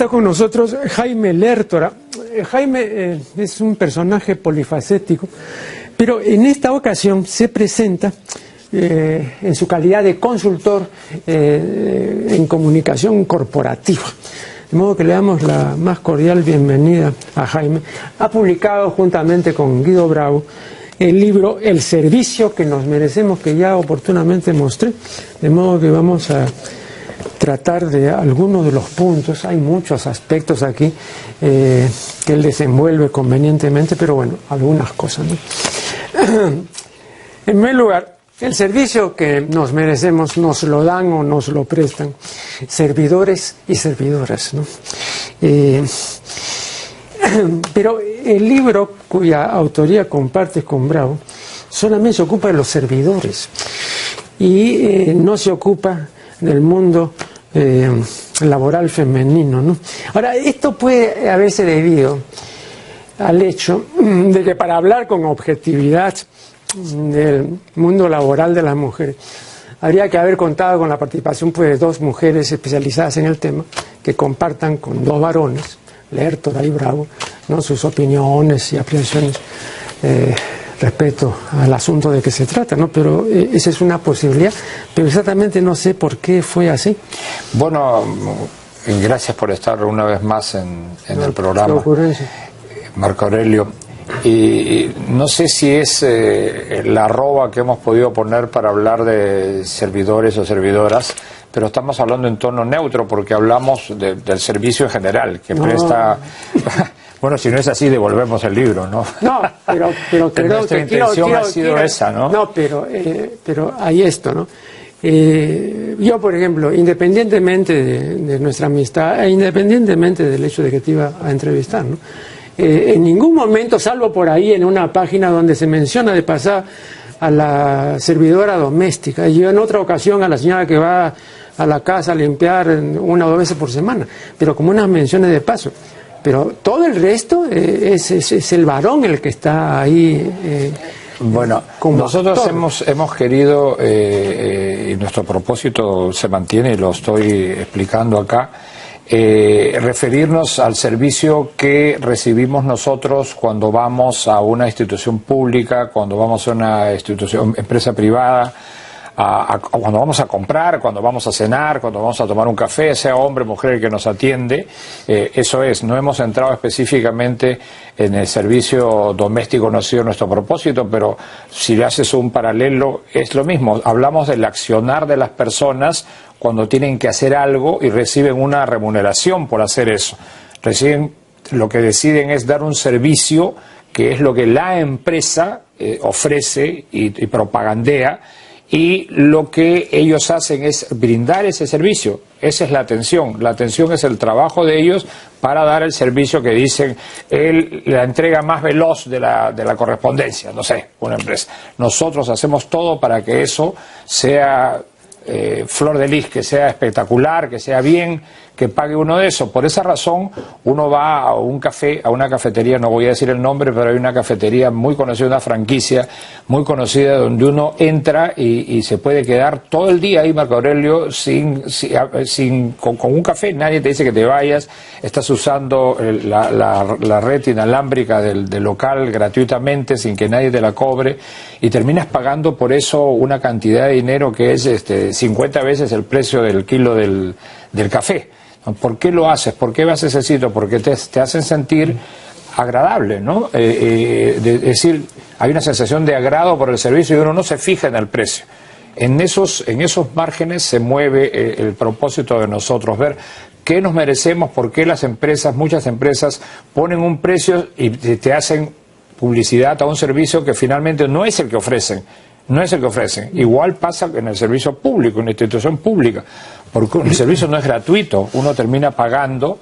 está con nosotros Jaime Lertora. Jaime es un personaje polifacético, pero en esta ocasión se presenta en su calidad de consultor en comunicación corporativa. De modo que le damos la más cordial bienvenida a Jaime. Ha publicado juntamente con Guido Bravo el libro El servicio que nos merecemos, que ya oportunamente mostré. De modo que vamos a tratar de algunos de los puntos. Hay muchos aspectos aquí que él desenvuelve convenientemente, pero bueno, algunas cosas, ¿no? En primer lugar, el servicio que nos merecemos nos lo dan o nos lo prestan servidores y servidoras, ¿no? Pero el libro, cuya autoría compartes con Bravo, solamente se ocupa de los servidores y no se ocupa del mundo laboral femenino, ¿no? Ahora, esto puede haberse debido al hecho de que para hablar con objetividad del mundo laboral de las mujeres habría que haber contado con la participación pues, de dos mujeres especializadas en el tema que compartan con dos varones, Lertora y Bravo, ¿no? Sus opiniones y apreciaciones respecto al asunto de que se trata, ¿no? Pero esa es una posibilidad, pero exactamente no sé por qué fue así. Bueno, gracias por estar una vez más en el programa, Marco Aurelio. Y no sé si es la arroba que hemos podido poner para hablar de servidores o servidoras, pero estamos hablando en tono neutro porque hablamos del servicio en general, que presta... Bueno, si no es así, devolvemos el libro, ¿no? No, pero creo nuestra intención ha sido esa, ¿no? No, pero hay esto, ¿no? Yo, por ejemplo, independientemente de nuestra amistad, e independientemente del hecho de que te iba a entrevistar, ¿no? En ningún momento, salvo por ahí en una página donde se menciona de pasar a la servidora doméstica, y yo en otra ocasión a la señora que va a la casa a limpiar una o dos veces por semana, pero como unas menciones de paso. Pero todo el resto es el varón el que está ahí. Bueno, nosotros hemos querido, y nuestro propósito se mantiene, y lo estoy explicando acá, referirnos al servicio que recibimos nosotros cuando vamos a una institución pública, cuando vamos a una empresa privada, cuando vamos a comprar, cuando vamos a cenar, cuando vamos a tomar un café, sea hombre o mujer el que nos atiende. Eso es, no hemos entrado específicamente en el servicio doméstico, no ha sido nuestro propósito, pero si le haces un paralelo es lo mismo. Hablamos del accionar de las personas cuando tienen que hacer algo y reciben una remuneración por hacer eso. Lo que deciden es dar un servicio que es lo que la empresa ofrece y propagandea, y lo que ellos hacen es brindar ese servicio. Esa es la atención. La atención es el trabajo de ellos para dar el servicio que dicen la entrega más veloz de la correspondencia, no sé, una empresa. Nosotros hacemos todo para que eso sea flor de lis, que sea espectacular, que sea bien, que pague uno de eso. Por esa razón uno va a un café, a una cafetería, no voy a decir el nombre, pero hay una cafetería muy conocida, una franquicia muy conocida, donde uno entra y se puede quedar todo el día ahí, Marco Aurelio, con un café. Nadie te dice que te vayas, estás usando la red inalámbrica del local gratuitamente, sin que nadie te la cobre, y terminas pagando por eso una cantidad de dinero que es 50 veces el precio del kilo del café. ¿Por qué lo haces? ¿Por qué vas a ese sitio? Porque te hacen sentir agradable, ¿no? Es decir, hay una sensación de agrado por el servicio y uno no se fija en el precio. En esos márgenes se mueve el propósito de nosotros, ver qué nos merecemos, por qué muchas empresas ponen un precio y te hacen publicidad a un servicio que finalmente no es el que ofrecen. No es el que ofrecen. Igual pasa en el servicio público, en la institución pública, porque el servicio no es gratuito, uno termina pagando,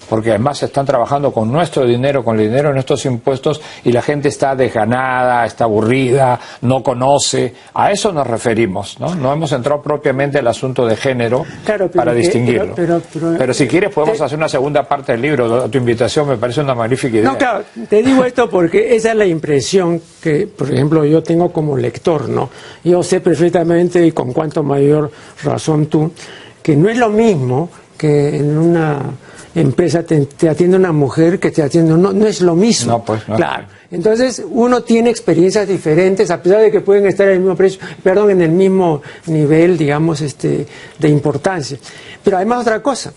porque además están trabajando con nuestro dinero, con el dinero de nuestros impuestos, y la gente está desganada, está aburrida, no conoce. A eso nos referimos, ¿no? No hemos entrado propiamente al asunto de género, claro, para distinguirlo. Pero si quieres podemos hacer una segunda parte del libro. Tu invitación me parece una magnífica idea. No, claro, te digo esto porque esa es la impresión que, por ejemplo, yo tengo como lector, ¿no? Yo sé perfectamente, y con cuanto mayor razón tú, que no es lo mismo que en una empresa te atiende una mujer que te atiende, no es lo mismo. No, pues no. Claro. Entonces, uno tiene experiencias diferentes, a pesar de que pueden estar en el mismo precio, perdón, en el mismo nivel, digamos, de importancia. Pero además otra cosa,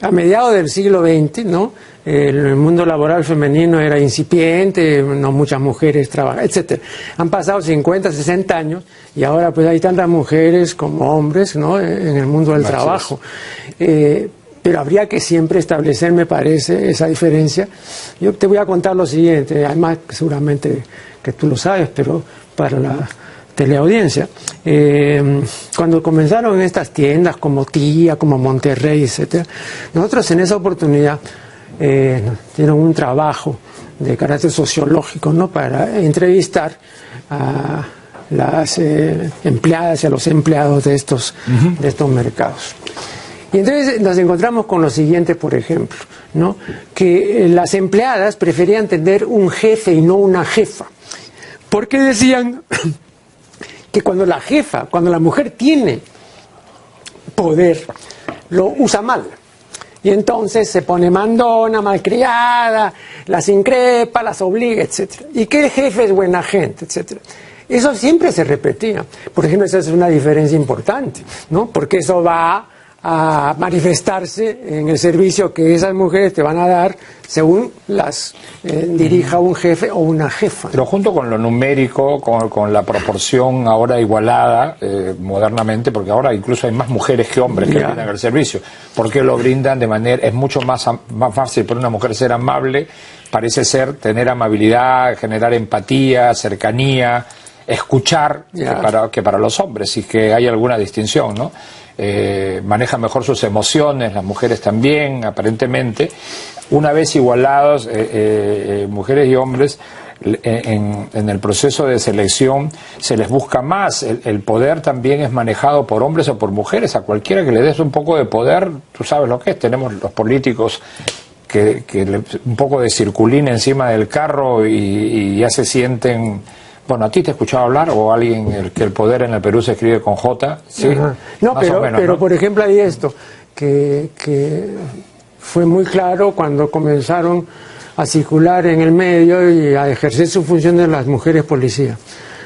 a mediados del siglo XX, ¿no? El mundo laboral femenino era incipiente, no muchas mujeres trabajan, etcétera. Han pasado 50, 60 años y ahora pues hay tantas mujeres como hombres, ¿no? En el mundo del trabajo. Pero habría que siempre establecer, me parece, esa diferencia. Yo te voy a contar lo siguiente, además seguramente que tú lo sabes, pero para la teleaudiencia. Cuando comenzaron estas tiendas como Tía, como Monterrey, etcétera, nosotros en esa oportunidad dieron un trabajo de carácter sociológico, ¿no? Para entrevistar a las empleadas y a los empleados de estos mercados. Y entonces nos encontramos con lo siguiente, por ejemplo, ¿no? Que las empleadas preferían tener un jefe y no una jefa, porque decían que cuando la mujer tiene poder, lo usa mal. Y entonces se pone mandona, malcriada, las increpa, las obliga, etcétera. Y que el jefe es buena gente, etcétera. Eso siempre se repetía. Por ejemplo, esa es una diferencia importante, ¿no? Porque eso va a manifestarse en el servicio que esas mujeres te van a dar según las dirija un jefe o una jefa. Pero junto con lo numérico, con la proporción ahora igualada modernamente, porque ahora incluso hay más mujeres que hombres que brindan el servicio, porque lo brindan de manera, es mucho más fácil para una mujer ser amable, parece ser tener amabilidad, generar empatía, cercanía, escuchar, que para los hombres, si es que hay alguna distinción, ¿no? Manejan mejor sus emociones, las mujeres también, aparentemente. Una vez igualados, mujeres y hombres, en el proceso de selección se les busca más. El poder también es manejado por hombres o por mujeres. A cualquiera que le des un poco de poder, tú sabes lo que es. Tenemos los políticos que un poco de circulín encima del carro y ya se sienten... Bueno, ¿a ti te he escuchado hablar o alguien que el poder en el Perú se escribe con J? ¿Sí? No, pero por ejemplo hay esto, que fue muy claro cuando comenzaron a circular en el medio y a ejercer su función de las mujeres policías,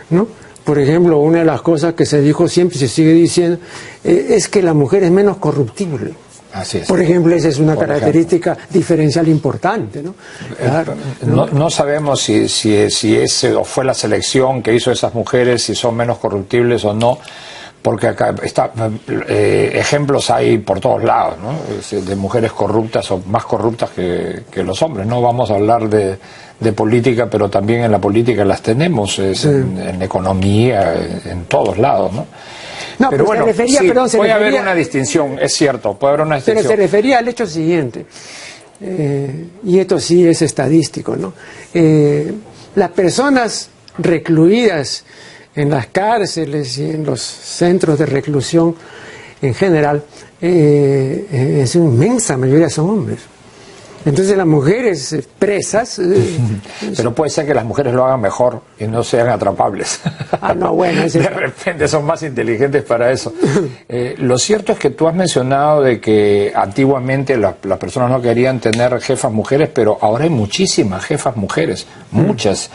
¿no? Por ejemplo, una de las cosas que se dijo siempre y se sigue diciendo es que la mujer es menos corruptible. Así es. Por ejemplo, esa es una característica diferencial importante, ¿no? Claro, no sabemos si ese o fue la selección que hizo esas mujeres, si son menos corruptibles o no, porque acá ejemplos hay por todos lados, ¿no? De mujeres corruptas o más corruptas que los hombres. No vamos a hablar de política, pero también en la política las tenemos, en economía, en todos lados, ¿no? No, pero bueno, puede haber una distinción, es cierto, puede haber una distinción. Pero se refería al hecho siguiente, y esto sí es estadístico, ¿no? Las personas recluidas en las cárceles y en los centros de reclusión en general, en su inmensa mayoría son hombres. Entonces las mujeres presas... Pero puede ser que las mujeres lo hagan mejor y no sean atrapables. No, bueno... De repente son más inteligentes para eso. Lo cierto es que tú has mencionado de que antiguamente las personas no querían tener jefas mujeres, pero ahora hay muchísimas jefas mujeres, muchas,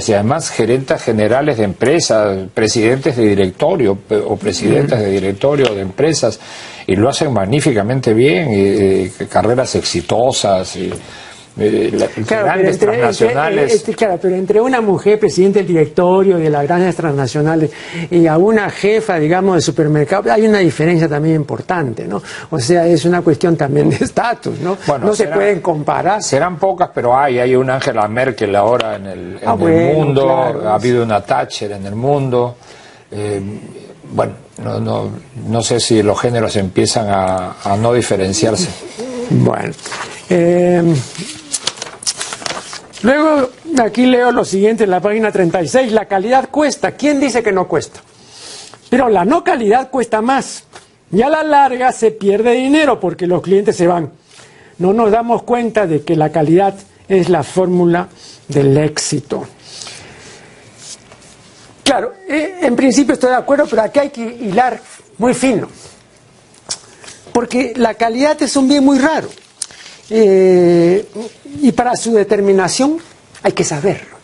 y además gerentes generales de empresas, presidentes de directorio o presidentas de directorio de empresas, y lo hacen magníficamente bien, carreras exitosas, grandes transnacionales. Claro, pero entre una mujer presidente del directorio de las grandes transnacionales y a una jefa, digamos, de supermercado, hay una diferencia también importante, ¿no? O sea, es una cuestión también de estatus, ¿no? Bueno, no se pueden comparar. Serán pocas, pero hay una Angela Merkel ahora en el mundo, claro, ha habido una Thatcher en el mundo. Bueno, no sé si los géneros empiezan a no diferenciarse. Bueno, luego aquí leo lo siguiente en la página 36, la calidad cuesta. ¿Quién dice que no cuesta? Pero la no calidad cuesta más y a la larga se pierde dinero porque los clientes se van. No nos damos cuenta de que la calidad es la fórmula del éxito. Claro, en principio estoy de acuerdo, pero aquí hay que hilar muy fino. porque la calidad es un bien muy raro. Y para su determinación hay que saberlo.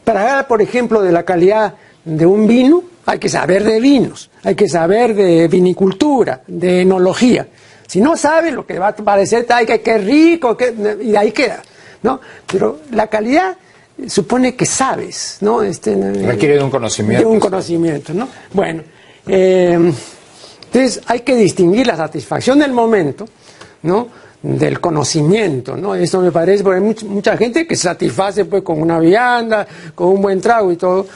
Para hablar, por ejemplo, de la calidad de un vino, hay que saber de vinos, hay que saber de vinicultura, de enología. Si no sabes, lo que va a parecer, ay, que rico, y ahí queda, ¿no? Pero la calidad supone que sabes, ¿no? Requiere de un conocimiento. De un conocimiento, ¿no? Bueno, entonces hay que distinguir la satisfacción del momento, ¿no?, del conocimiento, ¿no? Esto me parece, porque hay mucha gente que se satisface pues con una vianda, con un buen trago y todo,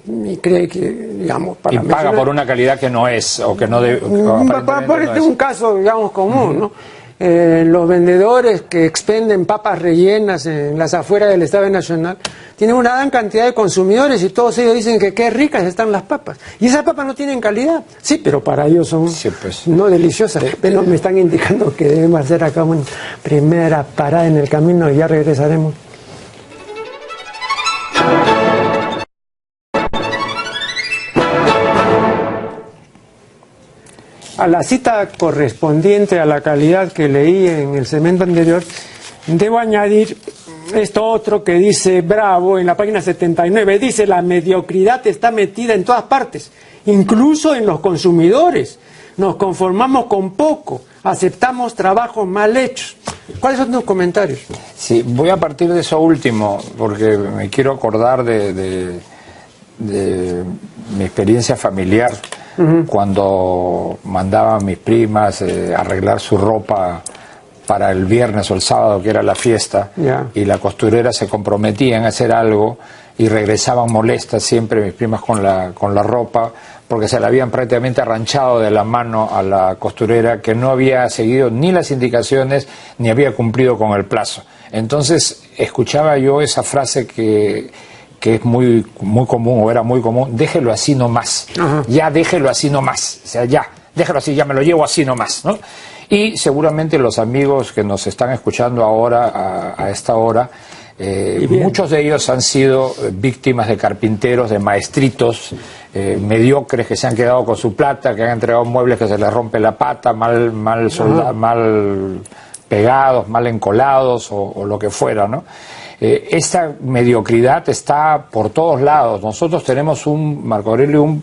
y cree que, digamos, y paga por una calidad que no es, o que no debe. Por este es un caso, digamos, común, ¿no? Los vendedores que expenden papas rellenas en las afueras del Estadio Nacional tienen una gran cantidad de consumidores y todos ellos dicen que qué ricas están las papas. Y esas papas no tienen calidad. Sí, pero para ellos son pues, no deliciosas. Pero me están indicando que debemos hacer acá una primera parada en el camino y ya regresaremos. A la cita correspondiente a la calidad que leí en el segmento anterior, debo añadir esto otro que dice Bravo en la página 79. Dice: la mediocridad está metida en todas partes, incluso en los consumidores. Nos conformamos con poco, aceptamos trabajos mal hechos. ¿Cuáles son tus comentarios? Sí, voy a partir de eso último, porque me quiero acordar de mi experiencia familiar. Cuando mandaba a mis primas arreglar su ropa para el viernes o el sábado, que era la fiesta, y la costurera se comprometía en hacer algo y regresaban molestas siempre mis primas con la ropa, porque se la habían prácticamente arranchado de la mano a la costurera, que no había seguido ni las indicaciones ni había cumplido con el plazo. Entonces escuchaba yo esa frase que es muy común, o era muy común: déjelo así nomás. Ya déjelo así nomás, o sea, ya, déjelo así, ya me lo llevo así nomás, ¿no? Y seguramente los amigos que nos están escuchando ahora, a esta hora, muchos de ellos han sido víctimas de carpinteros, de maestritos mediocres que se han quedado con su plata, que han entregado muebles que se les rompe la pata, mal pegados, mal encolados, o lo que fuera, ¿no? Esta mediocridad está por todos lados. Nosotros tenemos Marco Aurelio,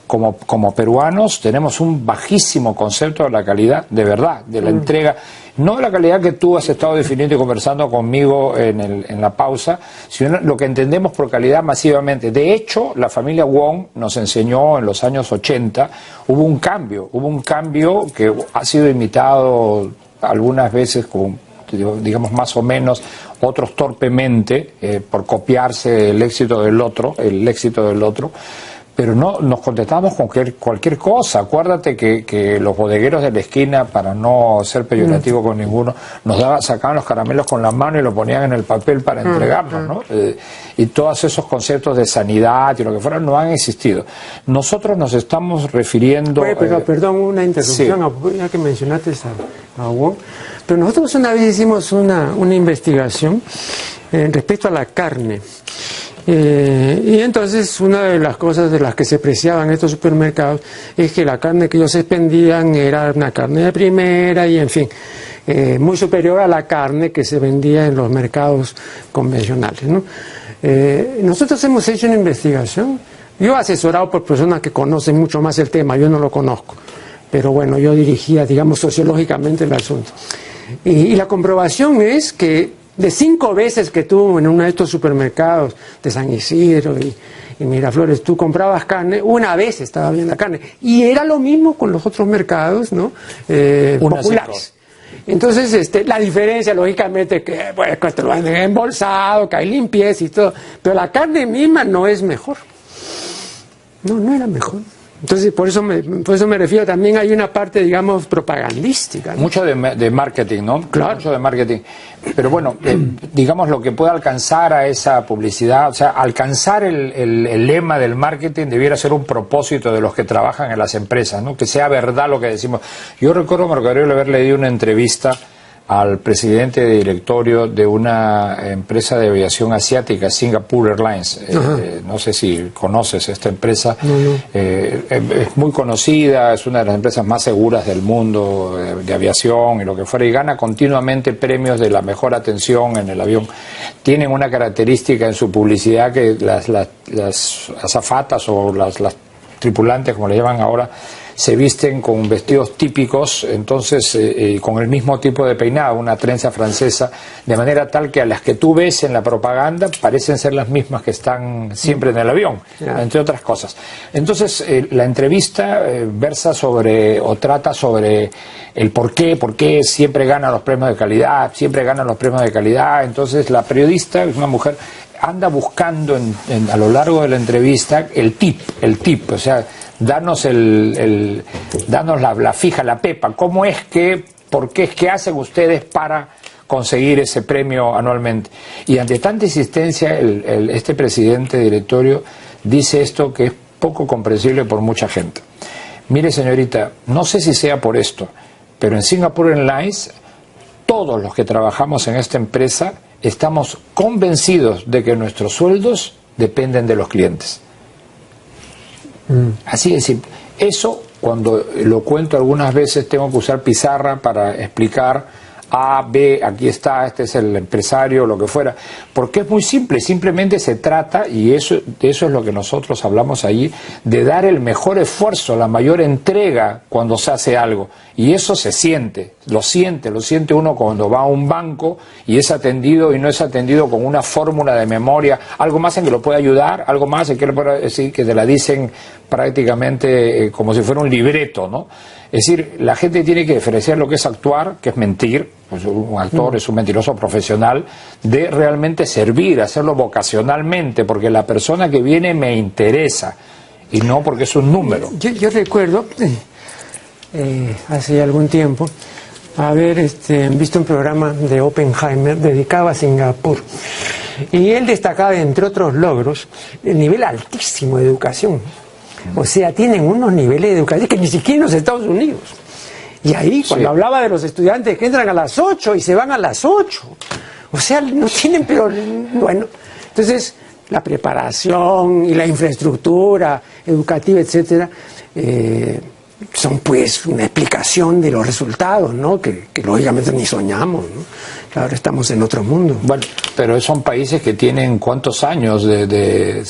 como peruanos, tenemos un bajísimo concepto de la calidad, de verdad, de la entrega, no de la calidad que tú has estado definiendo y conversando conmigo en la pausa, sino lo que entendemos por calidad masivamente. De hecho, la familia Wong nos enseñó en los años 80, hubo un cambio que ha sido imitado algunas veces con, digamos, más o menos, otros torpemente, por copiarse el éxito del otro, pero no nos contentamos con cualquier cosa. Acuérdate que los bodegueros de la esquina, para no ser peyorativo con ninguno, sacaban los caramelos con la mano y lo ponían en el papel para entregarnos, ¿no? Y todos esos conceptos de sanidad y lo que fuera no han existido. Nosotros nos estamos refiriendo... Perdón, una interrupción, sí. Ya que mencionaste a Wong, pero nosotros una vez hicimos una investigación respecto a la carne. Y entonces una de las cosas de las que se preciaban en estos supermercados es que la carne que ellos expendían era una carne de primera y, en fin, muy superior a la carne que se vendía en los mercados convencionales, ¿no? Nosotros hemos hecho una investigación, yo asesorado por personas que conocen mucho más el tema, yo no lo conozco, pero bueno, yo dirigía, digamos, sociológicamente el asunto. Y la comprobación es que de 5 veces que tú en uno de estos supermercados de San Isidro y Miraflores tú comprabas carne, una vez estaba bien la carne. Y era lo mismo con los otros mercados, ¿no? Populares. Entonces, la diferencia, lógicamente, que bueno, que te lo venden embolsado, que hay limpieza y todo, pero la carne misma no es mejor. No era mejor. Entonces, por eso me refiero, también hay una parte, digamos, propagandística, ¿no? Mucho de marketing, ¿no? Claro. Mucho de marketing. Pero bueno, digamos, lo que puede alcanzar a esa publicidad, o sea, alcanzar el lema del marketing debiera ser un propósito de los que trabajan en las empresas, ¿no? Que sea verdad lo que decimos. Yo recuerdo, Marco Aurelio, haber leído una entrevista al presidente de directorio de una empresa de aviación asiática, Singapore Airlines. No sé si conoces esta empresa. Es muy conocida, es una de las empresas más seguras del mundo de aviación y lo que fuera, y gana continuamente premios de la mejor atención en el avión. Tienen una característica en su publicidad que las azafatas o las tripulantes, como le llaman ahora, se visten con vestidos típicos, entonces con el mismo tipo de peinado, una trenza francesa, de manera tal que a las que tú ves en la propaganda parecen ser las mismas que están siempre en el avión, entre otras cosas. Entonces la entrevista versa sobre o trata sobre el por qué siempre ganan los premios de calidad, entonces la periodista, es una mujer, anda buscando a lo largo de la entrevista el tip, o sea, danos la fija, la pepa, por qué es que hacen ustedes para conseguir ese premio anualmente. Y ante tanta insistencia, este presidente de directorio dice esto que es poco comprensible por mucha gente. Mire, señorita, no sé si sea por esto, pero en Singapore Airlines, todos los que trabajamos en esta empresa estamos convencidos de que nuestros sueldos dependen de los clientes. Así es simple. Eso, cuando lo cuento algunas veces, tengo que usar pizarra para explicar A, B, aquí está, este es el empresario, lo que fuera, porque es muy simple, simplemente se trata, y de eso es lo que nosotros hablamos allí, de dar el mejor esfuerzo, la mayor entrega cuando se hace algo, y eso se siente, lo siente uno cuando va a un banco y es atendido y no es atendido con una fórmula de memoria, algo más en que lo puede ayudar, algo más en que le puede decir, que te la dicen prácticamente como si fuera un libreto, ¿no? Es decir, la gente tiene que diferenciar lo que es actuar, que es mentir, pues un actor es un mentiroso profesional, de realmente servir, hacerlo vocacionalmente, porque la persona que viene me interesa, y no porque es un número. Yo recuerdo, hace algún tiempo, haber visto un programa de Oppenheimer dedicado a Singapur, y él destacaba, entre otros logros, el nivel altísimo de educación. O sea, tienen unos niveles de educación que ni siquiera en los Estados Unidos. Y ahí, cuando hablaba de los estudiantes que entran a las 8 y se van a las 8, o sea, no tienen, pero bueno. Entonces, la preparación y la infraestructura educativa, etcétera, son pues una explicación de los resultados, ¿no? Que lógicamente ni soñamos, ¿no? Ahora estamos en otro mundo. Bueno, pero son países que tienen ¿cuántos años de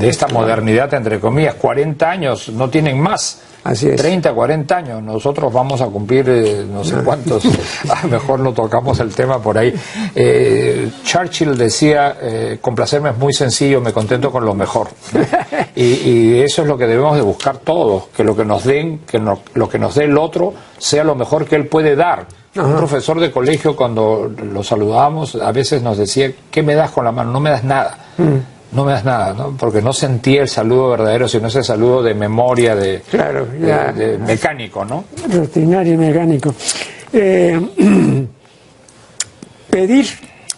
esta modernidad, entre comillas? 40 años, no tienen más. Así es. 30, 40 años. Nosotros vamos a cumplir no sé cuántos. A lo mejor no tocamos el tema por ahí. Churchill decía, complacerme es muy sencillo, me contento con lo mejor. Y eso es lo que debemos de buscar todos, que lo que nos den, lo que nos dé el otro, sea lo mejor que él puede dar. Un profesor de colegio, cuando lo saludábamos, a veces nos decía, ¿qué me das con la mano? No me das nada. No me das nada, ¿no? Porque no sentía el saludo verdadero, sino ese saludo de memoria, de mecánico, ¿no? Rutinario y mecánico. Pedir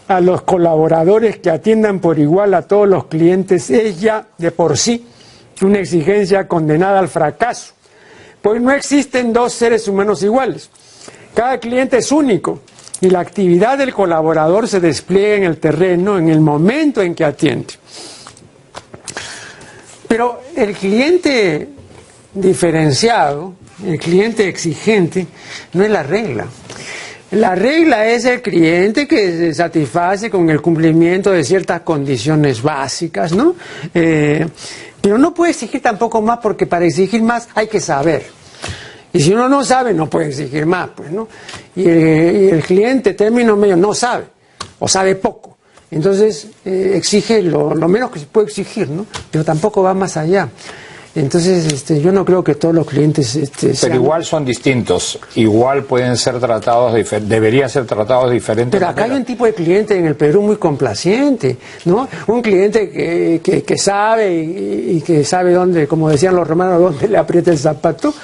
a los colaboradores que atiendan por igual a todos los clientes es ya de por sí una exigencia condenada al fracaso, pues no existen dos seres humanos iguales. Cada cliente es único y la actividad del colaborador se despliega en el terreno en el momento en que atiende. Pero el cliente diferenciado, el cliente exigente, no es la regla. La regla es el cliente que se satisface con el cumplimiento de ciertas condiciones básicas, ¿no? Pero no puede exigir tampoco más, porque para exigir más hay que saber. Y si uno no sabe, no puede exigir más, pues, ¿no? Y el cliente, término medio, no sabe, o sabe poco. Entonces, exige lo menos que se puede exigir, ¿no? Pero tampoco va más allá. Entonces, yo no creo que todos los clientes pero igual son distintos, igual pueden ser tratados, deberían ser tratados diferentes. Pero acá hay un tipo de cliente en el Perú muy complaciente, ¿no? Un cliente que sabe y que sabe dónde, como decían los romanos, dónde le aprieta el zapato.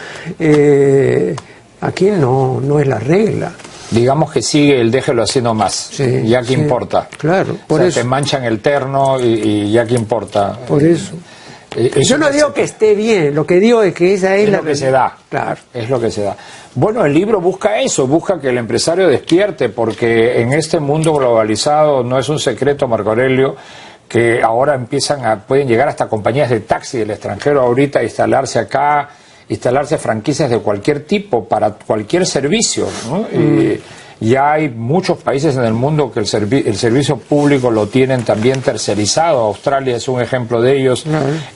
Aquí no es la regla. Digamos que sigue el déjelo así nomás, ya que importa. Claro, por eso. Te manchan el terno y ya que importa. Por eso. Yo no digo que esté bien, lo que digo es que esa es lo que se da. Claro. Es lo que se da. Bueno, el libro busca eso, busca que el empresario despierte, porque en este mundo globalizado no es un secreto, Marco Aurelio, que ahora pueden llegar hasta compañías de taxi del extranjero ahorita a instalarse acá, instalarse franquicias de cualquier tipo para cualquier servicio, ¿no? Ya hay muchos países en el mundo que el servicio público lo tienen también tercerizado. Australia es un ejemplo de ellos.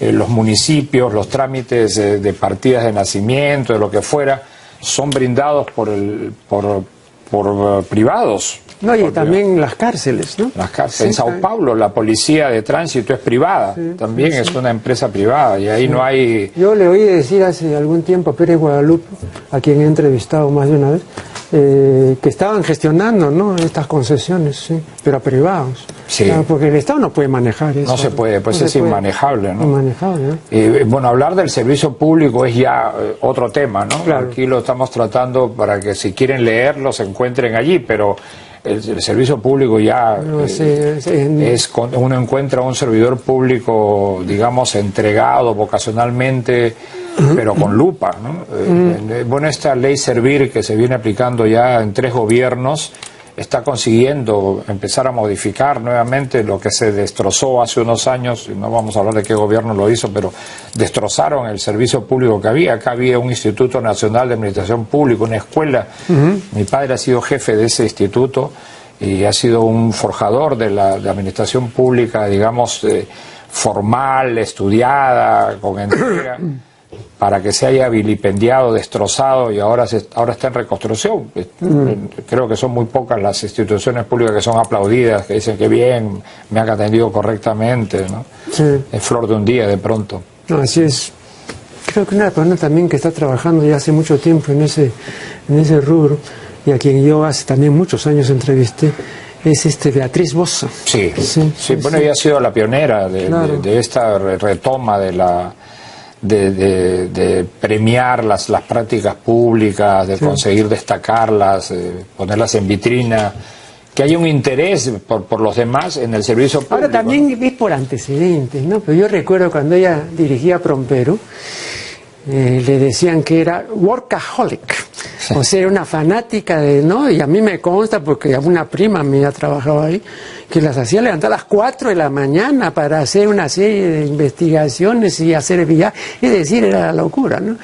Los municipios, los trámites de partidas de nacimiento, de lo que fuera, son brindados por privados. No, y también las cárceles, ¿no? Las cárceles. En Sao Paulo la policía de tránsito es privada, también es una empresa privada, y ahí no hay... Yo le oí decir hace algún tiempo a Pérez Guadalupe, a quien he entrevistado más de una vez, que estaban gestionando, ¿no?, estas concesiones, sí, pero a privados. Sí. Claro, porque el Estado no puede manejar eso. No se puede, pues no es inmanejable, ¿no? Inmanejable, ¿no? Bueno, hablar del servicio público es ya otro tema, ¿no? Claro. Aquí lo estamos tratando para que si quieren leerlo se encuentren allí, pero el servicio público ya uno encuentra un servidor público, digamos, entregado vocacionalmente, pero con lupa, ¿no? Bueno, esta ley Servir que se viene aplicando ya en 3 gobiernos está consiguiendo empezar a modificar nuevamente lo que se destrozó hace unos años, y no vamos a hablar de qué gobierno lo hizo, pero destrozaron el servicio público que había. Acá había un Instituto Nacional de Administración Pública, una escuela. Mi padre ha sido jefe de ese instituto y ha sido un forjador de la administración pública, digamos, formal, estudiada, con entrega, para que se haya vilipendiado, destrozado, y ahora está en reconstrucción. Creo que son muy pocas las instituciones públicas que son aplaudidas, que dicen que bien, me han atendido correctamente, ¿no? Sí. Es flor de un día de pronto. No, así es. Creo que una persona también que está trabajando ya hace mucho tiempo en ese rubro, y a quien yo hace también muchos años entrevisté, es Beatriz Bossa. Sí, bueno, ella ha sido la pionera de esta retoma de premiar las prácticas públicas, de conseguir destacarlas, ponerlas en vitrina, que haya un interés por los demás en el servicio público. Ahora también es por antecedentes, ¿no? Pero yo recuerdo cuando ella dirigía Promperu, le decían que era workaholic, o sea, era una fanática ¿no? Y a mí me consta, porque una prima mía trabajaba ahí, que las hacía levantar a las 4 de la mañana para hacer una serie de investigaciones y hacer viajes, es decir, era la locura, ¿no?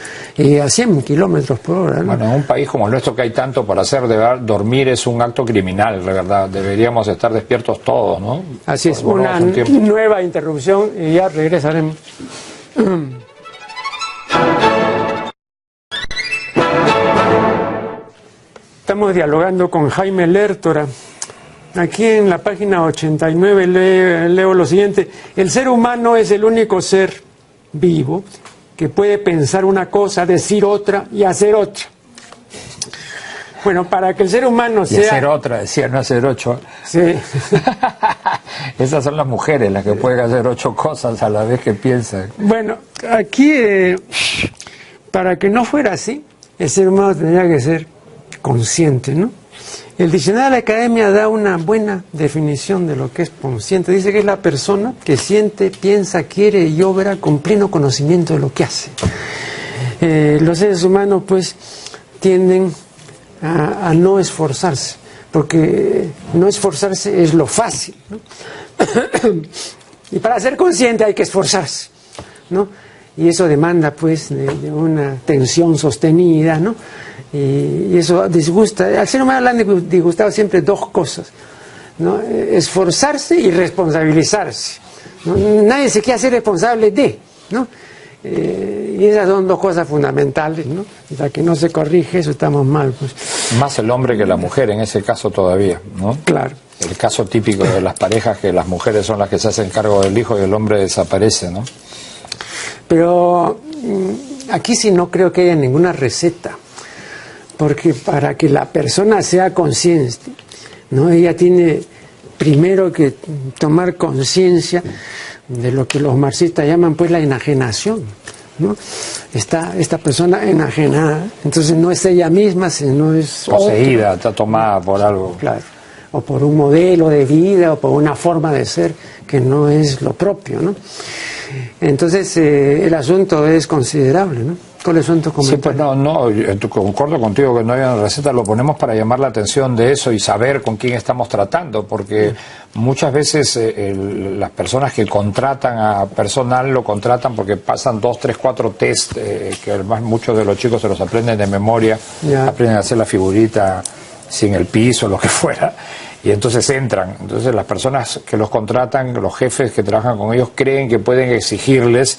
A 100 kilómetros por hora, ¿no? Bueno, en un país como el nuestro, que hay tanto por hacer, dormir es un acto criminal, la verdad. Deberíamos estar despiertos todos, ¿no? Así es, una nueva interrupción y ya regresaremos. Estamos dialogando con Jaime Lertora. Aquí en la página 89 leo lo siguiente: el ser humano es el único ser vivo que puede pensar una cosa, decir otra y hacer otra. Bueno, para que el ser humano sea... Y hacer otra, decía, no hacer 8. Sí. Esas son las mujeres las que pueden hacer 8 cosas a la vez que piensan. Bueno, aquí, para que no fuera así, el ser humano tendría que ser consciente, ¿no? El diccionario de la Academia da una buena definición de lo que es consciente. Dice que es la persona que siente, piensa, quiere y obra con pleno conocimiento de lo que hace. Los seres humanos, pues, tienden a no esforzarse, porque no esforzarse es lo fácil, ¿no? Y para ser consciente hay que esforzarse, ¿no? Y eso demanda, pues, de una tensión sostenida, ¿no? Y eso disgusta. Al ser humano le han disgustado siempre 2 cosas, ¿no? Esforzarse y responsabilizarse, ¿no? Nadie se quiere hacer responsable de, ¿no? Y esas son 2 cosas fundamentales, ¿no? Ya que no se corrige eso, estamos mal, pues. Más el hombre que la mujer en ese caso todavía, ¿no? Claro. El caso típico de las parejas, que las mujeres son las que se hacen cargo del hijo y el hombre desaparece, ¿no? Pero aquí sí no creo que haya ninguna receta, porque para que la persona sea consciente, ¿no? Ella tiene primero que tomar conciencia de lo que los marxistas llaman, pues, la enajenación, ¿no? Esta persona enajenada, entonces no es ella misma, sino es poseída, está tomada por algo. Claro, o por un modelo de vida, o por una forma de ser que no es lo propio, ¿no? Entonces, el asunto es considerable, ¿no? ¿Cuáles son tus comentarios? Sí, pues yo concuerdo contigo que no hay una receta, lo ponemos para llamar la atención de eso y saber con quién estamos tratando, porque muchas veces las personas que contratan a personal lo contratan porque pasan 2, 3, 4 test, que además muchos de los chicos se los aprenden de memoria, aprenden a hacer la figurita sin el piso, lo que fuera, y entonces entran. Entonces las personas que los contratan, los jefes que trabajan con ellos, creen que pueden exigirles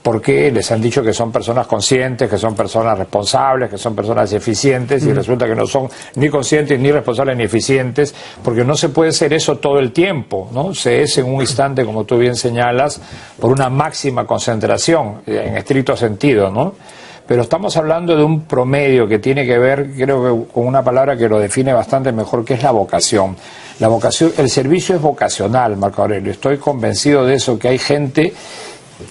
porque les han dicho que son personas conscientes, que son personas responsables, que son personas eficientes, y resulta que no son ni conscientes, ni responsables, ni eficientes, porque no se puede ser eso todo el tiempo, ¿no? Se es en un instante, como tú bien señalas, por una máxima concentración, en estricto sentido, ¿no? Pero estamos hablando de un promedio que tiene que ver, creo que con una palabra que lo define bastante mejor, que es la vocación. La vocación, el servicio es vocacional, Marco Aurelio. Estoy convencido de eso, que hay gente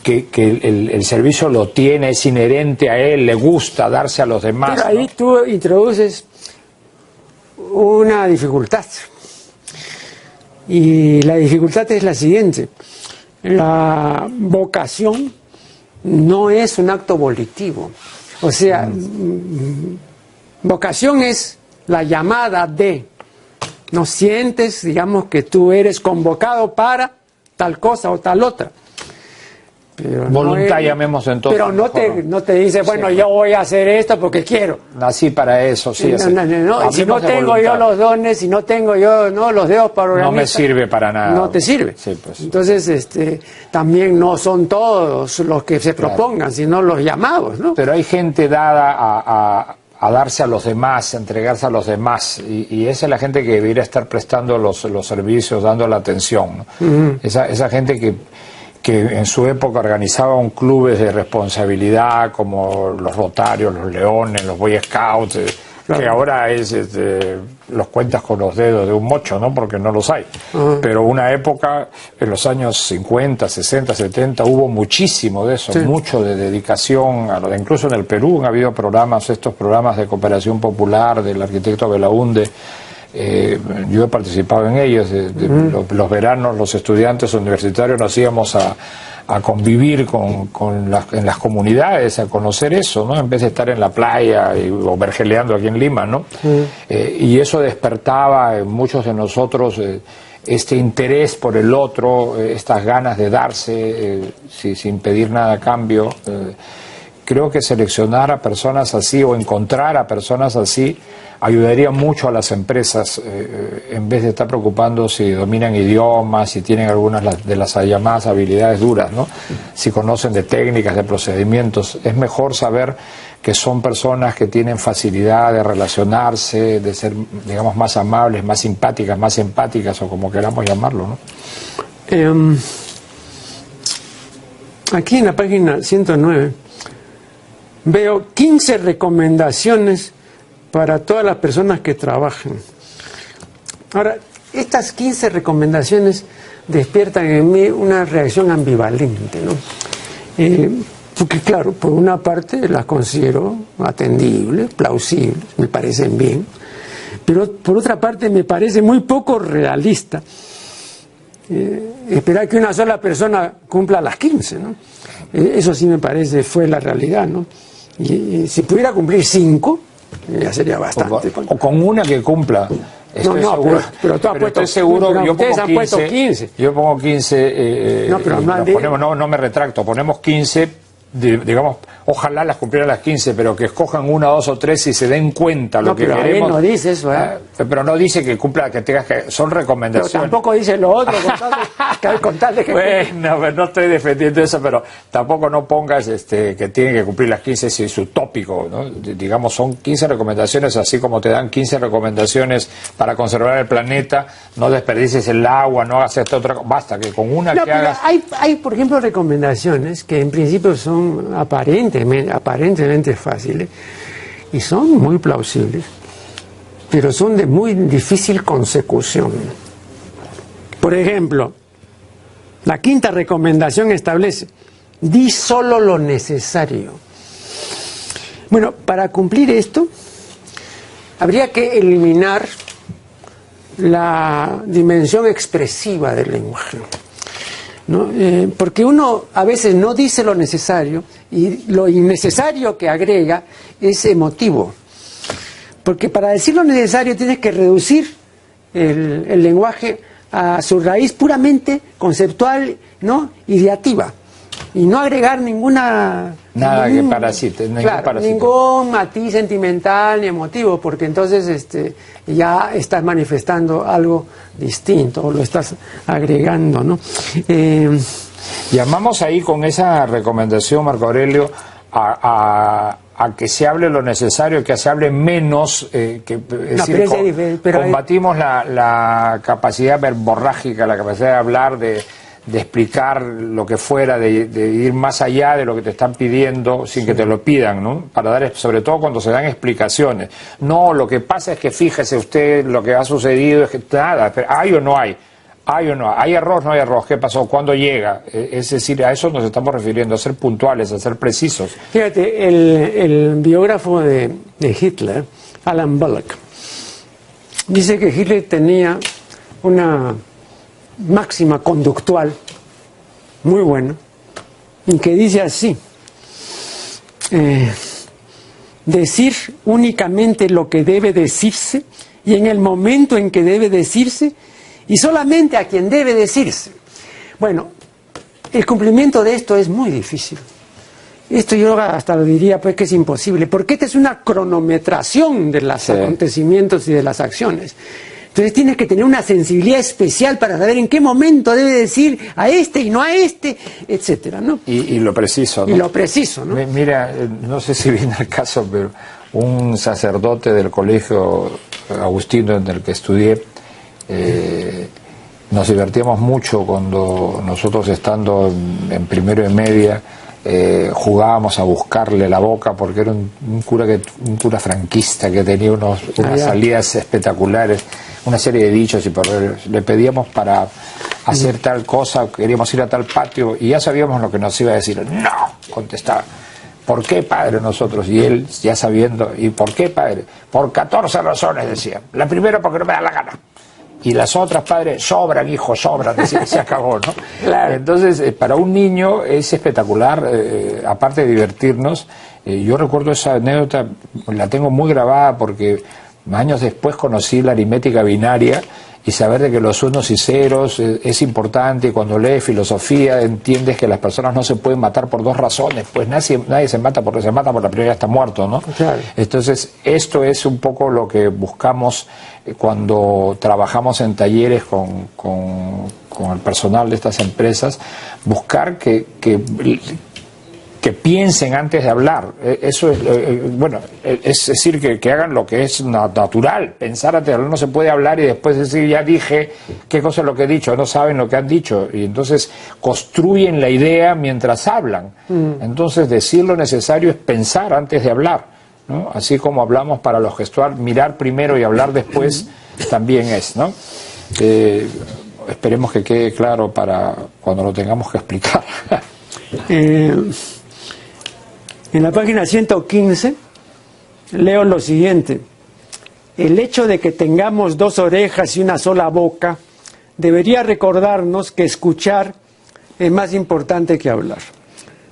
que el servicio lo tiene, es inherente a él, le gusta darse a los demás. Pero ahí, ¿no?, tú introduces una dificultad. Y la dificultad es la siguiente. La vocación no es un acto volitivo. O sea, vocación es la llamada de. No sientes, digamos, que tú eres convocado para tal cosa o tal otra. Pero voluntad, llamemos entonces. Pero no te dice, bueno, sí, yo voy a hacer esto porque quiero. Nací para eso, sí. No. Si no tengo yo los dones, si no tengo yo los dedos para organizar, no me sirve para nada. No te sirve. Sí, pues. Entonces, también no son todos los que se propongan, sino los llamados, ¿no? Pero hay gente dada a darse a los demás, a entregarse a los demás, y esa es la gente que debería estar prestando los servicios, dando la atención, ¿no? Esa gente que en su época organizaban clubes de responsabilidad como los Rotarios, los Leones, los Boy Scouts, que ahora los cuentas con los dedos de un mocho, ¿no? Porque no los hay. Pero una época, en los años 50, 60, 70, hubo muchísimo de eso, mucho de dedicación a lo incluso en el Perú han habido estos programas de cooperación popular del arquitecto Belaunde. Yo he participado en ellos, los veranos los estudiantes universitarios nos íbamos a convivir en las comunidades, a conocer eso, ¿no? En vez de estar en la playa o vergeleando aquí en Lima, ¿no? Y eso despertaba en muchos de nosotros este interés por el otro, estas ganas de darse sin pedir nada a cambio. Creo que seleccionar a personas así o encontrar a personas así ayudaría mucho a las empresas, en vez de estar preocupando si dominan idiomas, si tienen algunas de las llamadas habilidades duras, ¿no? Si conocen de técnicas, de procedimientos. Es mejor saber que son personas que tienen facilidad de relacionarse, de ser, digamos, más amables, más simpáticas, más empáticas, o como queramos llamarlo, ¿no? Aquí en la página 109 veo 15 recomendaciones para todas las personas que trabajan. Ahora, estas 15 recomendaciones despiertan en mí una reacción ambivalente, ¿no? Porque claro, por una parte las considero atendibles, plausibles, me parecen bien, pero por otra parte me parece muy poco realista esperar que una sola persona cumpla las 15, ¿no? Eso sí me parece fue la realidad, ¿no? Y si pudiera cumplir 5, ya sería bastante. O con una que cumpla. Estoy seguro, pero tú has puesto, estoy seguro, pero yo ustedes pongo han puesto 15. Yo pongo 15, no, pero no me retracto, ponemos 15, digamos, ojalá las cumplieran las 15, pero que escojan 1, 2 o 3 y se den cuenta lo que queremos. Ahí no dice eso, pero no dice que cumpla, que tengas que, son recomendaciones. Pero tampoco dice lo otro, con tal de que bueno, no estoy defendiendo eso, pero tampoco no pongas que tienen que cumplir las 15 si es utópico, ¿no? Digamos, son 15 recomendaciones, así como te dan 15 recomendaciones para conservar el planeta, no desperdicies el agua, no hagas esta otra cosa, basta que con una que hagas. Hay, por ejemplo, recomendaciones que en principio son aparentemente fáciles y son muy plausibles, pero son de muy difícil consecución. Por ejemplo, la 5ª recomendación establece: di solo lo necesario. Bueno, para cumplir esto habría que eliminar la dimensión expresiva del lenguaje. ¿no? Porque uno a veces no dice lo necesario y lo innecesario que agrega es emotivo. Porque para decir lo necesario tienes que reducir el lenguaje a su raíz puramente conceptual, ¿no? Ideativa. Y no agregar nada que parasite, ningún matiz sentimental ni emotivo, porque entonces ya estás manifestando algo distinto o lo estás agregando, ¿no? Llamamos ahí con esa recomendación, Marco Aurelio, a que se hable lo necesario, que se hable menos, combatimos la capacidad verborrágica, la capacidad de hablar, de explicar lo que fuera, de ir más allá de lo que te están pidiendo sin que te lo pidan, ¿no? Para dar, sobre todo cuando se dan explicaciones. No, lo que pasa es que fíjese usted, lo que ha sucedido es que nada, pero ¿hay o no hay? ¿Hay o no hay? ¿Hay arroz? ¿No hay arroz? ¿Qué pasó? ¿Cuándo llega? Es decir, a eso nos estamos refiriendo, a ser puntuales, a ser precisos. Fíjate, el biógrafo de Hitler, Alan Bullock, dice que Hitler tenía una máxima conductual muy buena, y que dice así: decir únicamente lo que debe decirse y en el momento en que debe decirse y solamente a quien debe decirse. Bueno, el cumplimiento de esto es muy difícil. Esto yo hasta lo diría pues que es imposible, porque esta es una cronometración de los acontecimientos y de las acciones. Entonces tienes que tener una sensibilidad especial para saber en qué momento debe decir a este y no a este, etcétera, ¿no? Y lo preciso, ¿no? Y lo preciso, ¿no? Mira, no sé si viene el caso, pero un sacerdote del colegio agustino en el que estudié, nos divertíamos mucho cuando nosotros, estando en primero y media, jugábamos a buscarle la boca, porque era un cura franquista que tenía unas salidas espectaculares, una serie de dichos y proverbios. Le pedíamos para hacer tal cosa, queríamos ir a tal patio y ya sabíamos lo que nos iba a decir. No, contestaba. ¿Por qué, padre, nosotros? Y él, ya sabiendo, ¿y por qué, padre? Por 14 razones, decía. La primera, porque no me da la gana. Y las otras, padre, sobran, hijo, sobran, decía, se acabó, ¿no? Claro. Entonces, para un niño es espectacular, aparte de divertirnos. Yo recuerdo esa anécdota, la tengo muy grabada porque años después conocí la aritmética binaria y saber de que los unos y ceros es importante, y cuando lees filosofía entiendes que las personas no se pueden matar por dos razones, pues nadie se mata porque se mata por la primera, ya está muerto, ¿no? Claro. Entonces esto es un poco lo que buscamos cuando trabajamos en talleres con el personal de estas empresas, buscar que piensen antes de hablar. Eso es, bueno, es decir, que hagan lo que es natural. Pensar antes de hablar. No se puede hablar y después decir, ya dije, qué cosa es lo que he dicho, no saben lo que han dicho. Y entonces construyen la idea mientras hablan. Entonces decir lo necesario es pensar antes de hablar, ¿no? Así como hablamos para lo gestual, mirar primero y hablar después también es, ¿no? Esperemos que quede claro para cuando lo tengamos que explicar. En la página 115 leo lo siguiente: el hecho de que tengamos dos orejas y una sola boca debería recordarnos que escuchar es más importante que hablar.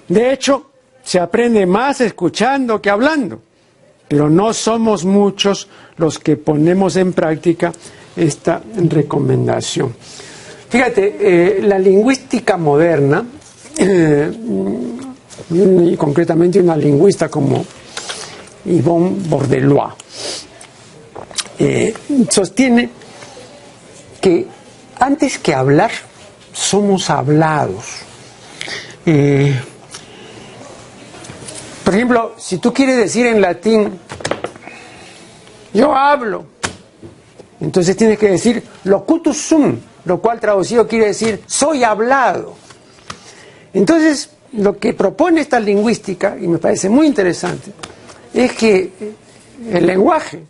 De hecho, se aprende más escuchando que hablando, pero no somos muchos los que ponemos en práctica esta recomendación. Fíjate, la lingüística moderna, y concretamente una lingüista como Yvonne Bordelois, sostiene que antes que hablar somos hablados. Por ejemplo, si tú quieres decir en latín yo hablo, entonces tienes que decir locutus sum, lo cual traducido quiere decir soy hablado. Entonces lo que propone esta lingüística, y me parece muy interesante, es que el lenguaje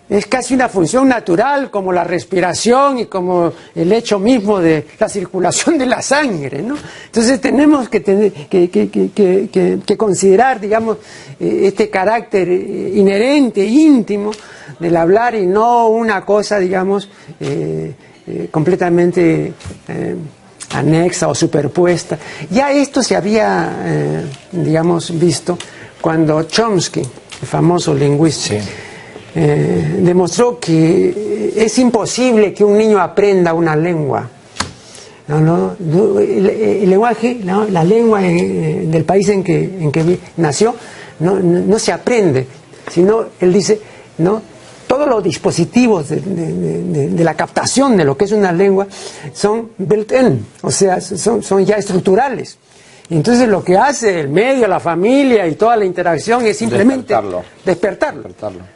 es casi una función natural, como la respiración y como el hecho mismo de la circulación de la sangre, ¿no? Entonces tenemos que considerar, digamos, este carácter inherente, íntimo del hablar, y no una cosa, digamos, completamente anexa o superpuesta. Ya esto se había, digamos, visto cuando Chomsky, el famoso lingüista, Sí. Demostró que es imposible que un niño aprenda una lengua. El lenguaje, la lengua del país en que nació no se aprende, sino él dice, todos los dispositivos de la captación de lo que es una lengua son built-in, o sea, son ya estructurales. Y entonces lo que hace el medio, la familia y toda la interacción es simplemente despertarlo.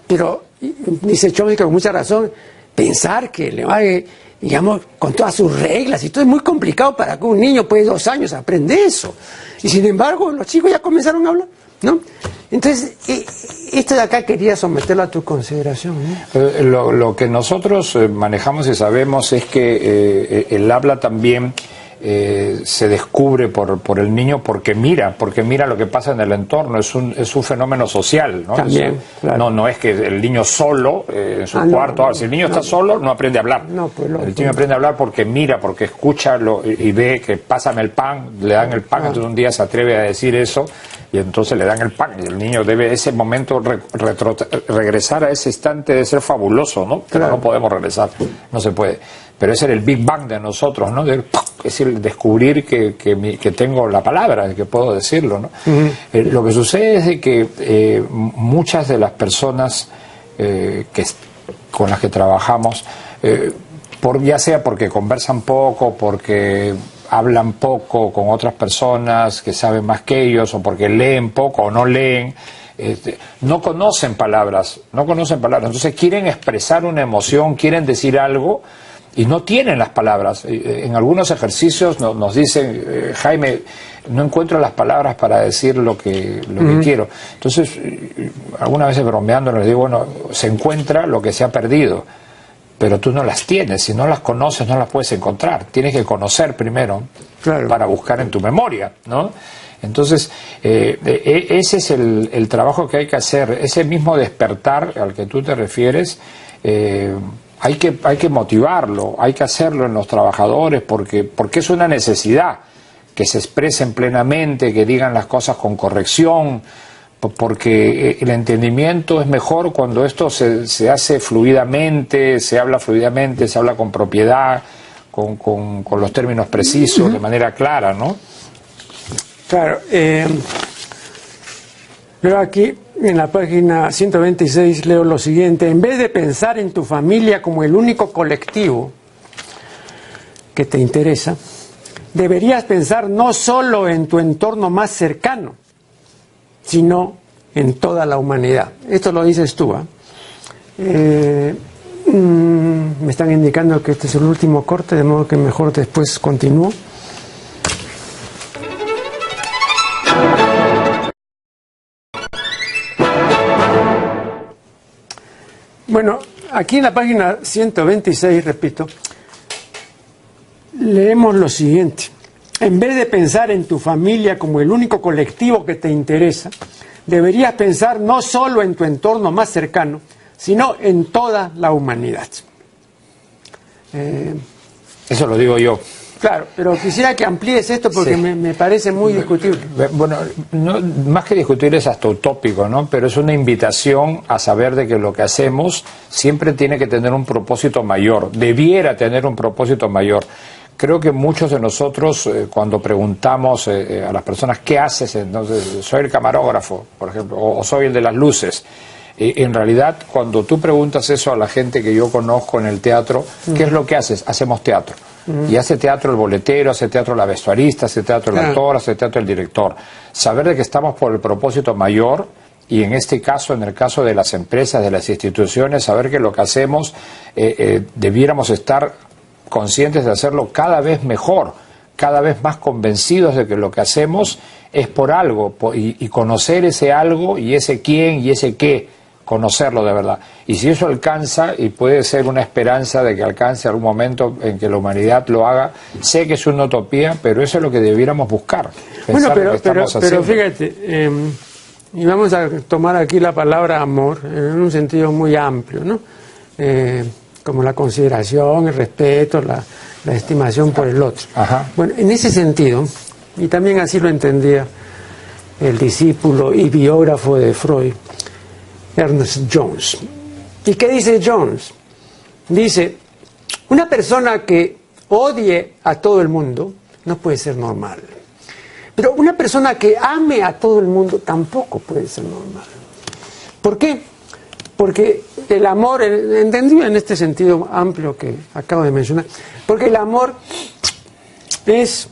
Pero dice Chomsky con mucha razón, pensar que el lenguaje, digamos, con todas sus reglas y todo es muy complicado para que un niño, pues, 2 años aprende eso. Y sin embargo, los chicos ya comenzaron a hablar, ¿no? Entonces, esto de acá quería someterlo a tu consideración, ¿no? Lo que nosotros manejamos y sabemos es que el habla también se descubre por el niño porque mira lo que pasa en el entorno, es un fenómeno social, ¿no? También, claro. No es que el niño solo en su cuarto, si el niño está solo no aprende a hablar, el niño aprende a hablar porque mira, porque escucha y ve que pasan el pan, le dan el pan, entonces un día se atreve a decir eso y entonces le dan el pan y el niño debe ese momento regresar a ese instante, de ser fabuloso, ¿no? Pero no podemos regresar, no se puede. Pero ese era el Big Bang de nosotros, ¿no? Es decir, descubrir que tengo la palabra, que puedo decirlo, ¿no? Lo que sucede es de que muchas de las personas con las que trabajamos, ya sea porque conversan poco, porque hablan poco con otras personas que saben más que ellos, o porque leen poco o no leen, no conocen palabras, entonces quieren expresar una emoción, quieren decir algo, y no tienen las palabras. En algunos ejercicios nos dicen, Jaime, no encuentro las palabras para decir lo que quiero. Entonces, algunas veces bromeando les digo, bueno, se encuentra lo que se ha perdido, pero tú no las tienes, si no las conoces no las puedes encontrar, tienes que conocer primero, claro, para buscar en tu memoria, ¿no? Entonces, ese es el trabajo que hay que hacer, ese mismo despertar al que tú te refieres. Hay que motivarlo, hay que hacerlo en los trabajadores porque es una necesidad que se expresen plenamente, que digan las cosas con corrección, porque el entendimiento es mejor cuando esto se hace fluidamente, se habla fluidamente, se habla con propiedad, con los términos precisos, de manera clara, ¿no? Claro. Leo aquí, en la página 126, leo lo siguiente: en vez de pensar en tu familia como el único colectivo que te interesa, deberías pensar no solo en tu entorno más cercano, sino en toda la humanidad. Esto lo dices tú, ¿eh? Me están indicando que este es el último corte, de modo que mejor después continúo. Bueno, aquí en la página 126, repito, leemos lo siguiente: en vez de pensar en tu familia como el único colectivo que te interesa, deberías pensar no solo en tu entorno más cercano, sino en toda la humanidad. Eso lo digo yo. Claro, pero quisiera que amplíes esto porque sí, me parece muy discutible. Bueno, más que discutir es hasta utópico, ¿no? Pero es una invitación a saber de que lo que hacemos siempre tiene que tener un propósito mayor, debiera tener un propósito mayor. Creo que muchos de nosotros, cuando preguntamos a las personas, ¿qué haces? Entonces, soy el camarógrafo, por ejemplo, o soy el de las luces. En realidad, cuando tú preguntas eso a la gente que yo conozco en el teatro, ¿qué es lo que haces? Hacemos teatro. Y hace teatro el boletero, hace teatro la vestuarista, hace teatro el actor, hace teatro el director. Saber de que estamos por el propósito mayor, y en este caso, en el caso de las empresas, de las instituciones, saber que lo que hacemos debiéramos estar conscientes de hacerlo cada vez mejor, cada vez más convencidos de que lo que hacemos es por algo, y conocer ese algo y ese quién y ese qué, conocerlo de verdad. Y si eso alcanza, y puede ser una esperanza de que alcance algún momento en que la humanidad lo haga, sé que es una utopía, pero eso es lo que debiéramos buscar. Bueno, pero fíjate, y vamos a tomar aquí la palabra amor en un sentido muy amplio, ¿no? Como la consideración, el respeto, la estimación por el otro. Ajá. Bueno, en ese sentido, y también así lo entendía el discípulo y biógrafo de Freud, Ernest Jones. ¿Y qué dice Jones? Dice, una persona que odie a todo el mundo no puede ser normal. Pero una persona que ame a todo el mundo tampoco puede ser normal. ¿Por qué? Porque el amor, entendido en este sentido amplio que acabo de mencionar, porque el amor es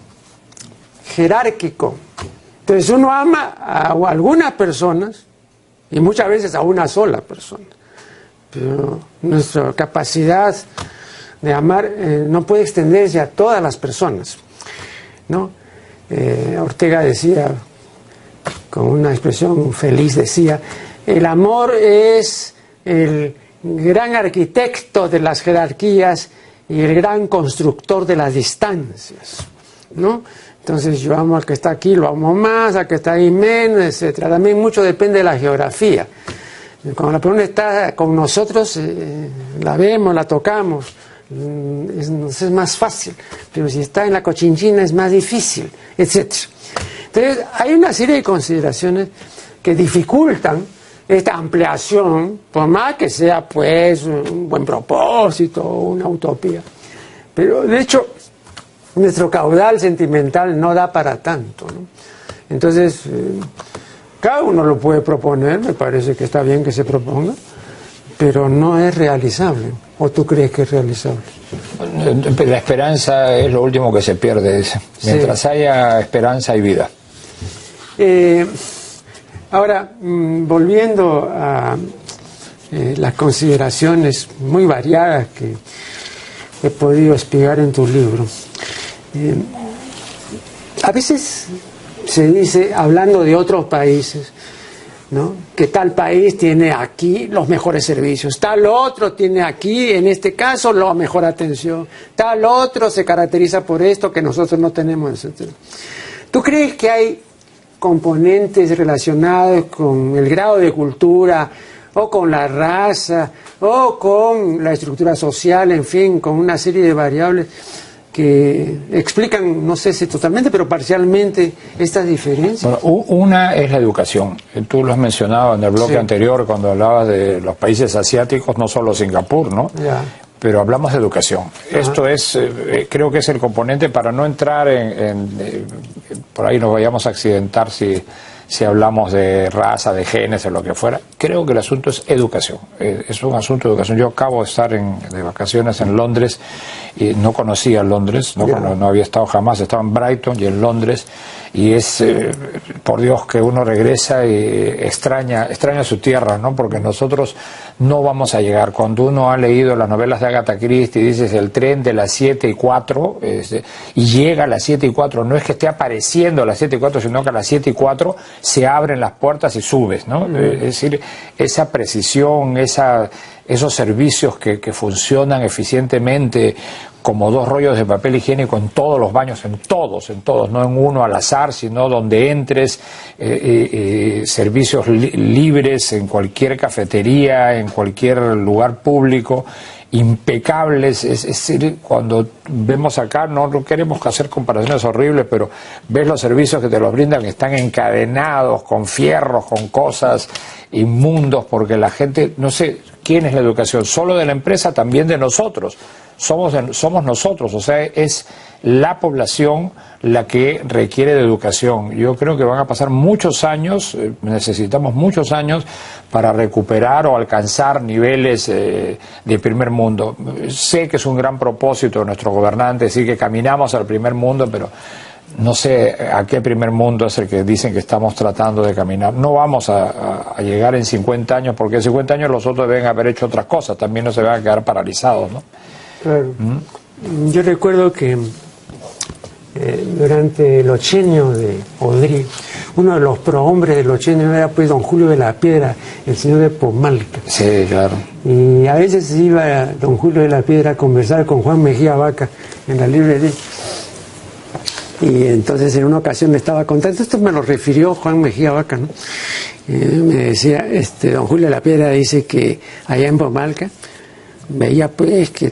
jerárquico. Entonces uno ama a algunas personas y muchas veces a una sola persona. Pero nuestra capacidad de amar no puede extenderse a todas las personas, ¿no? Ortega decía, con una expresión feliz, decía, el amor es el gran arquitecto de las jerarquías y el gran constructor de las distancias, ¿no? Entonces yo amo al que está aquí, lo amo más, al que está ahí menos, etcétera. También mucho depende de la geografía. Cuando la persona está con nosotros, la vemos, la tocamos, es más fácil, pero si está en la cochinchina es más difícil, etc. Entonces hay una serie de consideraciones que dificultan esta ampliación, por más que sea pues un buen propósito o una utopía. Pero de hecho nuestro caudal sentimental no da para tanto, ¿no? Entonces cada uno lo puede proponer, me parece que está bien que se proponga, pero no es realizable. ¿O tú crees que es realizable? La esperanza es lo último que se pierde. Mientras haya esperanza hay vida. Ahora, volviendo a las consideraciones muy variadas que he podido espigar en tu libro, a veces se dice, hablando de otros países, ¿no?, que tal país tiene aquí los mejores servicios, tal otro tiene aquí, en este caso, la mejor atención, tal otro se caracteriza por esto que nosotros no tenemos, etc. ¿Tú crees que hay componentes relacionados con el grado de cultura o con la raza o con la estructura social, en fin, con una serie de variables que explican, no sé si totalmente, pero parcialmente estas diferencias? Bueno, una es la educación. Tú lo has mencionado en el bloque anterior cuando hablabas de los países asiáticos, no solo Singapur, ¿no? Ya. Pero hablamos de educación. Esto es, creo que es el componente para no entrar por ahí nos vayamos a accidentar si hablamos de raza, de genes o lo que fuera. Creo que el asunto es educación. Es un asunto de educación. Yo acabo de estar de vacaciones en Londres y no conocía Londres, no había estado jamás, estaba en Brighton y en Londres, y es, por Dios, que uno regresa y extraña su tierra, ¿no? Porque nosotros no vamos a llegar. Cuando uno ha leído las novelas de Agatha Christie, dices el tren de las 7:04, y llega a las 7:04, no es que esté apareciendo a las 7:04, sino que a las 7:04 se abren las puertas y subes, ¿no? Es decir, esa precisión, esos servicios que funcionan eficientemente como dos rollos de papel higiénico en todos los baños, en todos, no en uno al azar, sino donde entres, servicios libres en cualquier cafetería, en cualquier lugar público, impecables. Es decir, cuando vemos acá, no queremos hacer comparaciones horribles, pero ves los servicios que te los brindan, que están encadenados con fierros, con cosas inmundos, porque la gente, no sé, ¿quién es la educación? Solo de la empresa, también de nosotros. Somos nosotros, o sea, es la población la que requiere de educación. Yo creo que van a pasar muchos años, necesitamos muchos años para recuperar o alcanzar niveles de primer mundo. Sé que es un gran propósito de nuestros gobernantes, sí que caminamos al primer mundo, pero no sé a qué primer mundo es el que dicen que estamos tratando de caminar. No vamos a llegar en 50 años, porque en 50 años los otros deben haber hecho otras cosas, también no se van a quedar paralizados, ¿no? Claro. Yo recuerdo que durante el ochenio de Odrí, uno de los prohombres del ochenio era pues don Julio de la Piedra, el señor de Pomalca. Sí, claro. Y a veces iba don Julio de la Piedra a conversar con Juan Mejía Vaca en la librería. Y entonces en una ocasión le estaba contando, esto me lo refirió Juan Mejía Vaca, ¿no? Me decía, don Julio de la Piedra dice que allá en Pomalca veía pues que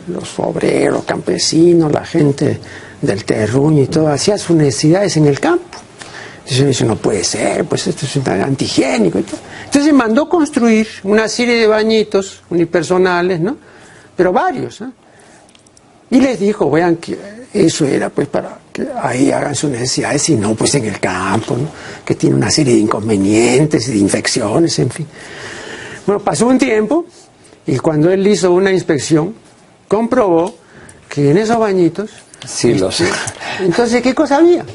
los obreros, los campesinos, la gente del terruño y todo, hacía sus necesidades en el campo. Entonces dice, no puede ser, pues esto es antihigiénico y todo. Entonces mandó construir una serie de bañitos unipersonales, ¿no? Pero varios, ¿no? Y les dijo, vean que eso era pues para que ahí hagan sus necesidades y no pues en el campo, ¿no? Que tiene una serie de inconvenientes y de infecciones, en fin. Bueno, pasó un tiempo y cuando él hizo una inspección, comprobó que en esos bañitos... Sí, lo sé. Entonces, ¿qué cosa había?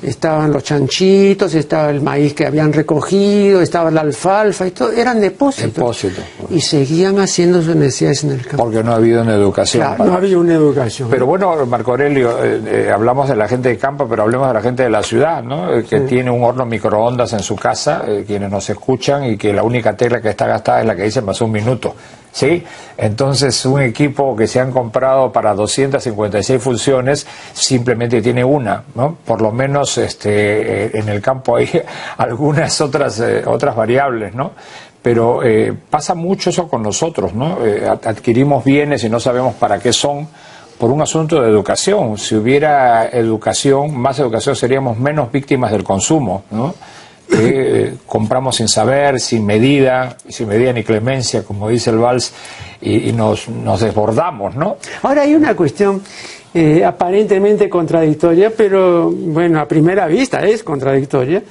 Estaban los chanchitos, estaba el maíz que habían recogido, estaba la alfalfa y todo, eran depósitos. Y seguían haciendo sus necesidades en el campo. Porque no ha habido una educación. Claro, no había una educación. Pero bueno, Marco Aurelio, hablamos de la gente de campo, pero hablemos de la gente de la ciudad, ¿no? Que tiene un horno microondas en su casa, quienes nos escuchan, y que la única tecla que está gastada es la que dice más un minuto. ¿Sí? Entonces, un equipo que se han comprado para 256 funciones simplemente tiene una, ¿no? Por lo menos en el campo hay algunas otras variables, ¿no? Pero pasa mucho eso con nosotros, ¿no? Adquirimos bienes y no sabemos para qué son por un asunto de educación. Si hubiera educación, más educación, seríamos menos víctimas del consumo, ¿no? Compramos sin saber, sin medida ni clemencia, como dice el vals, y nos desbordamos, ¿no? Ahora hay una cuestión aparentemente contradictoria, pero bueno, a primera vista es contradictoria,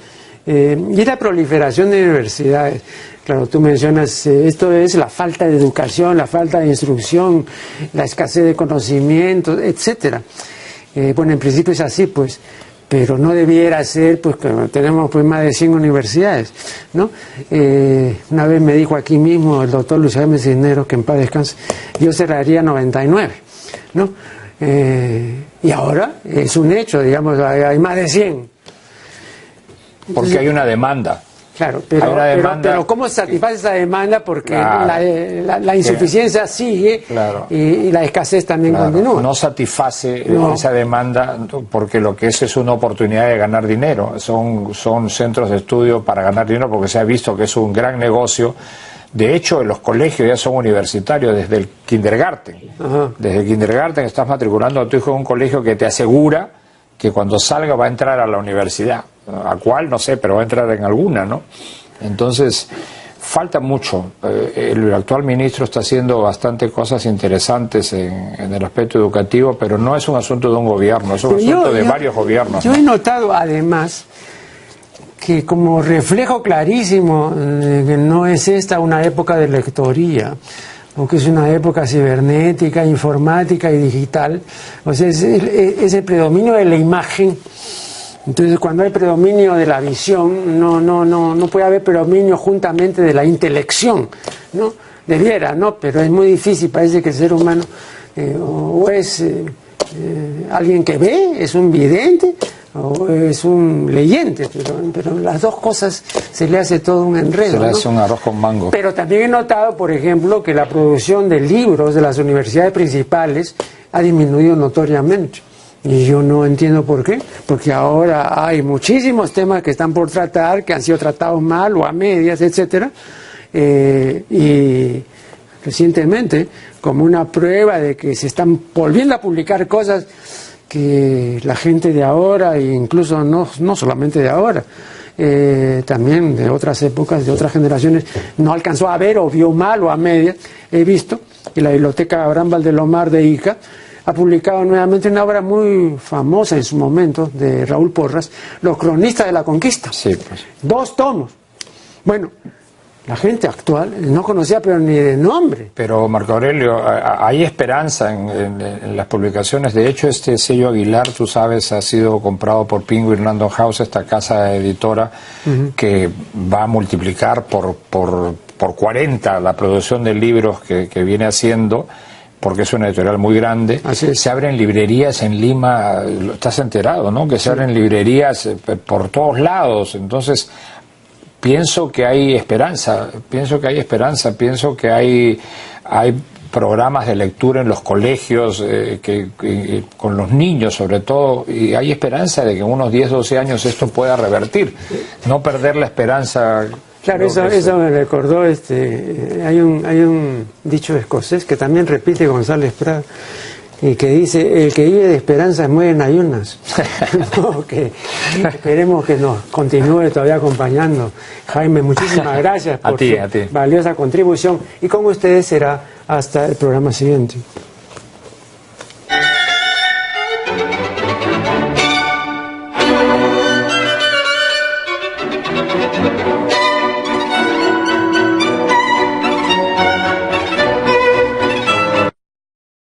y la proliferación de universidades. Claro, tú mencionas, esto es la falta de educación, la falta de instrucción, la escasez de conocimientos, etcétera. Bueno, en principio es así, pues, pero no debiera ser, pues, que tenemos pues más de 100 universidades, ¿no? Una vez me dijo aquí mismo el doctor Luis Jaime Cisneros, que en paz descanse, yo cerraría 99, ¿no? Y ahora es un hecho, digamos, hay más de 100. Porque hay una demanda. Claro, pero ¿cómo se satisface esa demanda? Porque claro, la insuficiencia sigue, claro, y la escasez también continúa. No satisface esa demanda porque lo que es una oportunidad de ganar dinero. Son centros de estudio para ganar dinero porque se ha visto que es un gran negocio. De hecho, los colegios ya son universitarios desde el kindergarten. Ajá. Desde el kindergarten estás matriculando a tu hijo en un colegio que te asegura que cuando salga va a entrar a la universidad. ¿A cuál? No sé, pero va a entrar en alguna, ¿no? Entonces, falta mucho. El actual ministro está haciendo bastante cosas interesantes en el aspecto educativo, pero no es un asunto de un gobierno, es un asunto de varios gobiernos. Yo he notado, además, que como reflejo clarísimo que no es esta una época de lectoría, porque es una época cibernética, informática y digital. O sea, es el predominio de la imagen. Entonces, cuando hay predominio de la visión, no puede haber predominio juntamente de la intelección, ¿no? Debiera, ¿no? Pero es muy difícil, parece que el ser humano o es alguien que ve, es un vidente, o es un leyente, pero las dos cosas se le hace todo un enredo. Se le hace, ¿no?, un arroz con mango. Pero también he notado, por ejemplo, que la producción de libros de las universidades principales ha disminuido notoriamente. Y yo no entiendo por qué, porque ahora hay muchísimos temas que están por tratar, que han sido tratados mal o a medias, etcétera, y recientemente, como una prueba de que se están volviendo a publicar cosas que la gente de ahora, e incluso no solamente de ahora, también de otras épocas, de otras generaciones, no alcanzó a ver o vio mal o a medias, he visto, y la Biblioteca Abraham Valdelomar de Ica ha publicado nuevamente una obra muy famosa en su momento, de Raúl Porras, Los cronistas de la conquista. Sí, pues. 2 tomos. Bueno, la gente actual no conocía pero ni de nombre. Pero, Marco Aurelio, hay esperanza en las publicaciones. De hecho, este sello Aguilar, tú sabes, ha sido comprado por Penguin Random House, esta casa editora, que va a multiplicar por 40 la producción de libros que viene haciendo, porque es una editorial muy grande. Se abren librerías en Lima, estás enterado, ¿no? Que se abren librerías por todos lados. Entonces, pienso que hay esperanza, pienso que hay programas de lectura en los colegios, con los niños sobre todo, y hay esperanza de que en unos 10, 12 años esto pueda revertir. No perder la esperanza Claro, Creo que eso me recordó, hay un dicho escocés que también repite González Prada, y que dice: el que vive de esperanzas muere en ayunas. No, que esperemos que nos continúe todavía acompañando. Jaime, muchísimas gracias por su valiosa contribución, y con ustedes será hasta el programa siguiente.